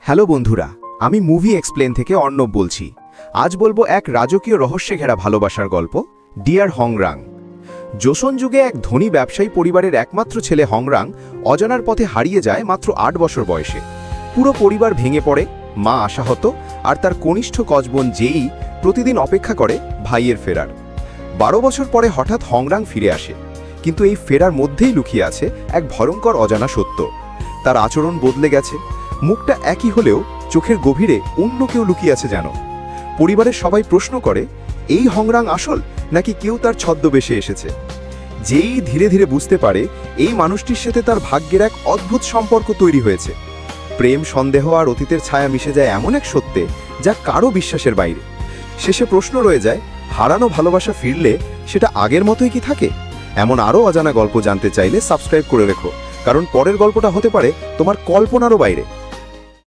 Hello বন্ধুরা, আমি movie explain থেকে অর্ণব বলছি। আজ বলবো এক রাজকীয় রহস্যে ঘেরা ভালোবাসার গল্প, ডিয়ার হংরাং। জোসন যুগে এক ধনী ব্যবসায়ী পরিবারের একমাত্র ছেলে হংরাং অজানার পথে হারিয়ে যায় মাত্র ৮ বছর বয়সে। পুরো পরিবার ভেঙে পড়ে, মা আশাহত, আর তার কনিষ্ঠ কচবোন জেই প্রতিদিন অপেক্ষা করে ভাইয়ের ফেরার। ১২ বছর পরে হঠাৎ হংরাং ফিরে আসে, কিন্তু এই ফেরার মধ্যেই লুকিয়ে আছে এক ভয়ঙ্কর অজানা সত্য। তার আচরণ বদলে গেছে, মুখটা একই হলেও চোখের গভীরে অন্য কেউ লুকিয়ে আছে যেন। পরিবারের সবাই প্রশ্ন করে, এই হংরাং আসল নাকি কেউ তার ছদ্মবেশে এসেছে। যেই ধীরে ধীরে বুঝতে পারে এই মানুষটির সাথে তার ভাগ্যের এক অদ্ভুত সম্পর্ক তৈরি হয়েছে। প্রেম, সন্দেহ আর অতীতের ছায়া মিশে যায় এমন এক সত্যে যা কারো বিশ্বাসের বাইরে। শেষে প্রশ্ন রয়ে যায়, হারানো ভালোবাসা ফিরলে সেটা আগের মতোই কি থাকে? এমন আরও অজানা গল্প জানতে চাইলে সাবস্ক্রাইব করে রেখো, কারণ পরের গল্পটা হতে পারে তোমার কল্পনারও বাইরে।